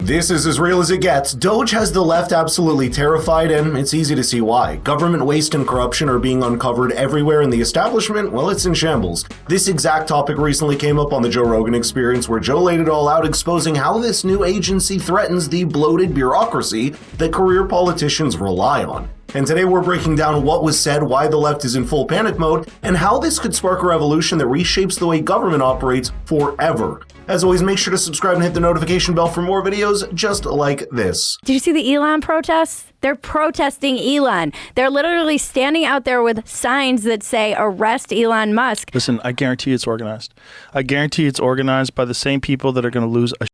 This is as real as it gets. DOGE has the left absolutely terrified, and it's easy to see why. Government waste and corruption are being uncovered everywhere, and the establishment, well, it's in shambles. This exact topic recently came up on the Joe Rogan Experience, where Joe laid it all out, exposing how this new agency threatens the bloated bureaucracy that career politicians rely on. And today we're breaking down what was said, why the left is in full panic mode, and how this could spark a revolution that reshapes the way government operates forever. As always, make sure to subscribe and hit the notification bell for more videos just like this. Did you see the Elon protests? They're protesting Elon. They're literally standing out there with signs that say, arrest Elon Musk. Listen, I guarantee it's organized. I guarantee it's organized by the same people that are going to lose a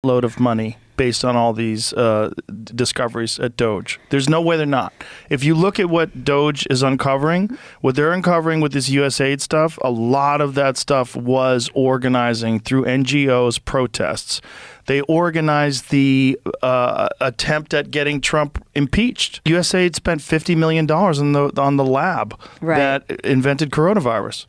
load of money based on all these discoveries at DOGE. There's no way they're not. If you look at what DOGE is uncovering, what they're uncovering with this USAID stuff, a lot of that stuff was organizing through NGOs protests. They organized the attempt at getting Trump impeached. USAID spent $50 million on the lab that invented coronavirus.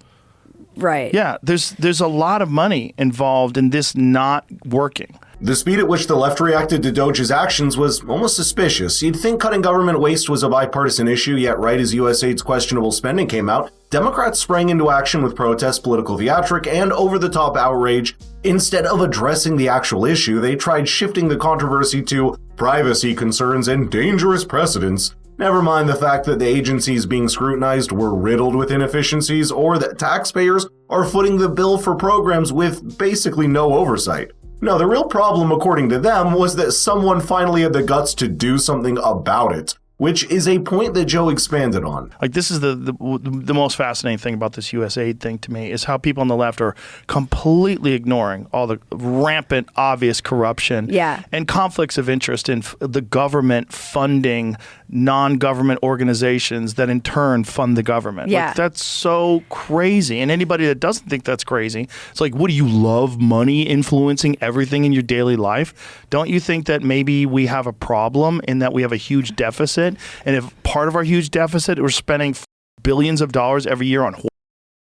Right. Yeah, there's a lot of money involved in this not working. The speed at which the left reacted to DOGE's actions was almost suspicious. You'd think cutting government waste was a bipartisan issue, yet right as USAID's questionable spending came out, Democrats sprang into action with protests, political theatric, and over-the-top outrage. Instead of addressing the actual issue, they tried shifting the controversy to privacy concerns and dangerous precedents. Never mind the fact that the agencies being scrutinized were riddled with inefficiencies, or that taxpayers are footing the bill for programs with basically no oversight. No, the real problem, according to them, was that someone finally had the guts to do something about it, which is a point that Joe expanded on. Like, this is the most fascinating thing about this USAID thing to me, is how people on the left are completely ignoring all the rampant, obvious corruption and conflicts of interest in the government funding non-government organizations that in turn fund the government. Yeah. Like, that's so crazy. And anybody that doesn't think that's crazy, it's like, what do you love money influencing everything in your daily life? Don't you think that maybe we have a problem in that we have a huge deficit? And if part of our huge deficit, we're spending billions of dollars every year on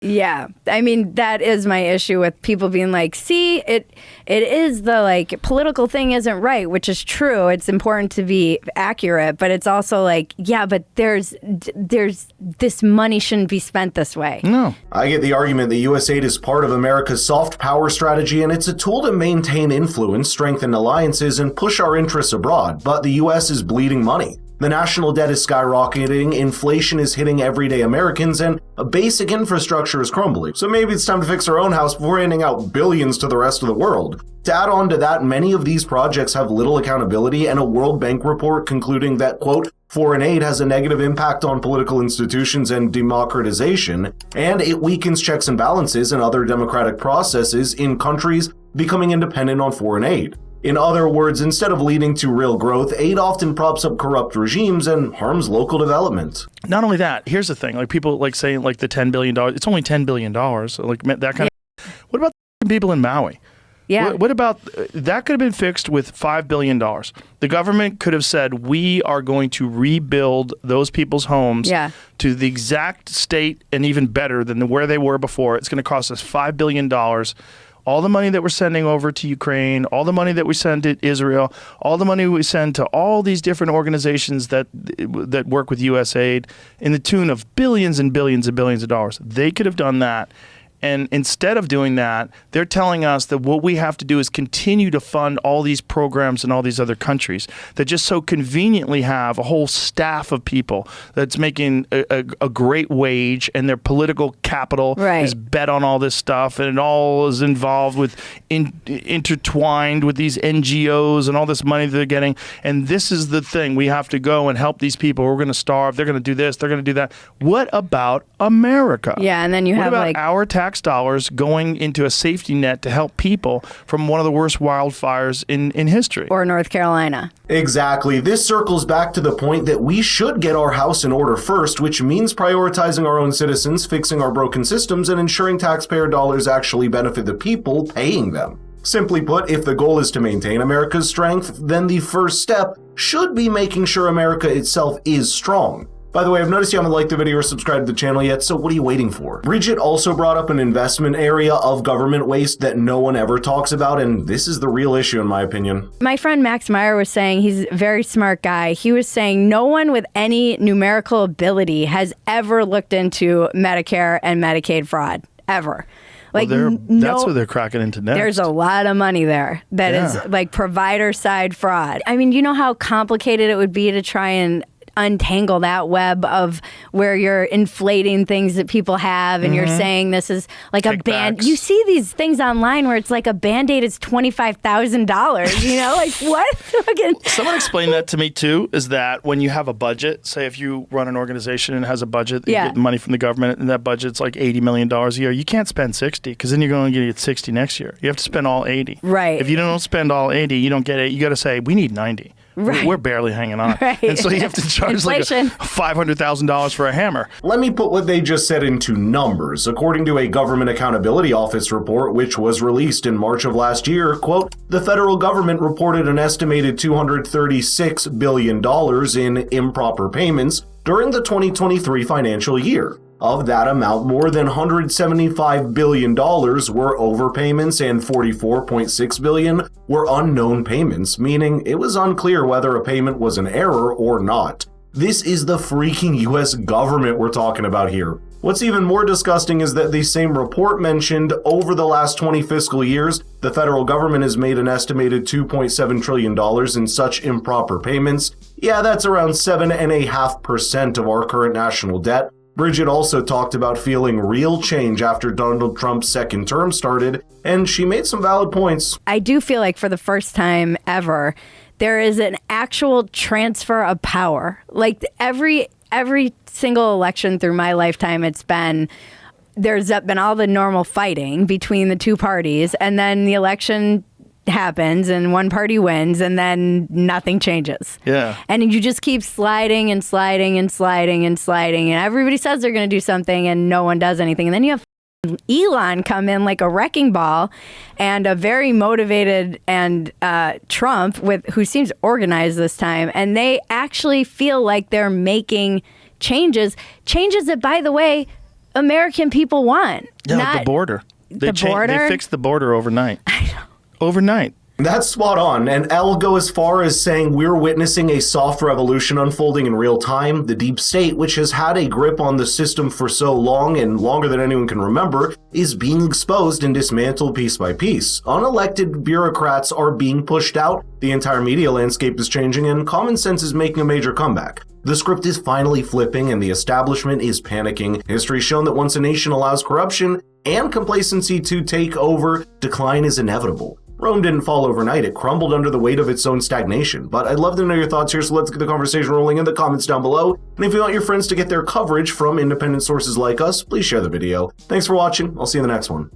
Yeah, I mean, that is my issue with people being like, see, it is the like political thing isn't right, which is true. It's important to be accurate, but it's also like, yeah, but there's this money shouldn't be spent this way. No. I get the argument that USAID is part of America's soft power strategy, and it's a tool to maintain influence, strengthen alliances, and push our interests abroad. But the US is bleeding money. The national debt is skyrocketing, inflation is hitting everyday Americans, and a basic infrastructure is crumbling. So maybe it's time to fix our own house before handing out billions to the rest of the world. To add on to that, many of these projects have little accountability, and a World Bank report concluding that, quote, foreign aid has a negative impact on political institutions and democratization, and it weakens checks and balances and other democratic processes in countries becoming independent on foreign aid. In other words, instead of leading to real growth, aid often props up corrupt regimes and harms local development. Not only that, here's the thing, like people like saying like the $10 billion, it's only $10 billion, like that kind of, what about the people in Maui? Yeah. What about, that could have been fixed with $5 billion. The government could have said, we are going to rebuild those people's homes to the exact state and even better than where they were before. It's going to cost us $5 billion. All the money that we're sending over to Ukraine, all the money that we send to Israel, all the money we send to all these different organizations that work with USAID in the tune of billions and billions and billions of dollars. They could have done that. And instead of doing that, they're telling us that what we have to do is continue to fund all these programs in all these other countries that just so conveniently have a whole staff of people that's making a great wage, and their political capital is bet on all this stuff, and it all is involved with intertwined with these NGOs and all this money that they're getting. And this is the thing. We have to go and help these people. We're going to starve. They're going to do this. They're going to do that. What about America? Yeah, and then you have like our tax dollars going into a safety net to help people from one of the worst wildfires in history. Or North Carolina. Exactly. This circles back to the point that we should get our house in order first, which means prioritizing our own citizens, fixing our broken systems, and ensuring taxpayer dollars actually benefit the people paying them. Simply put, if the goal is to maintain America's strength, then the first step should be making sure America itself is strong. By the way, I've noticed you haven't liked the video or subscribed to the channel yet, so what are you waiting for? Bridget also brought up an investment area of government waste that no one ever talks about, and this is the real issue in my opinion. My friend Max Meyer was saying, he's a very smart guy, he was saying no one with any numerical ability has ever looked into Medicare and Medicaid fraud, ever. Like, that's what they're cracking into next. There's a lot of money there that is like provider side fraud. I mean, you know how complicated it would be to try and untangle that web of where you're inflating things that people have and you're saying this is like a band. You see these things online where it's like a Band-Aid is $25,000, you know, like what? Someone explained that to me too, is that when you have a budget, say if you run an organization and it has a budget, you get money from the government and that budget's like $80 million a year, you can't spend 60 because then you're going to get 60 next year. You have to spend all 80. Right. If you don't spend all 80, you don't get it. You got to say, we need 90. Right. We're barely hanging on. Right. And so you have to charge like $500,000 for a hammer. Let me put what they just said into numbers. According to a Government Accountability Office report, which was released in March of last year, quote, the federal government reported an estimated $236 billion in improper payments during the 2023 financial year. Of that amount, more than $175 billion were overpayments and $44.6 billion were unknown payments, meaning it was unclear whether a payment was an error or not. This is the freaking US government we're talking about here. What's even more disgusting is that the same report mentioned over the last 20 fiscal years, the federal government has made an estimated $2.7 trillion in such improper payments. Yeah, that's around 7.5% of our current national debt. Bridget also talked about feeling real change after Donald Trump's second term started, and she made some valid points. I do feel like for the first time ever, there is an actual transfer of power. Like every single election through my lifetime, there's been all the normal fighting between the two parties, and then the election happens and one party wins and then nothing changes. Yeah. And you just keep sliding and sliding and sliding and sliding, and everybody says they're going to do something and no one does anything. And then you have Elon come in like a wrecking ball, and a very motivated and Trump who seems organized this time, and they actually feel like they're making changes that, by the way, American people want. Yeah, like the border. They fixed the border overnight. I know. Overnight. That's spot on, and I'll go as far as saying we're witnessing a soft revolution unfolding in real time. The deep state, which has had a grip on the system for so long and longer than anyone can remember, is being exposed and dismantled piece by piece. Unelected bureaucrats are being pushed out, the entire media landscape is changing, and common sense is making a major comeback. The script is finally flipping and the establishment is panicking. History's shown that once a nation allows corruption and complacency to take over, decline is inevitable. Rome didn't fall overnight, it crumbled under the weight of its own stagnation. But I'd love to know your thoughts here, so let's get the conversation rolling in the comments down below. And if you want your friends to get their coverage from independent sources like us, please share the video. Thanks for watching, I'll see you in the next one.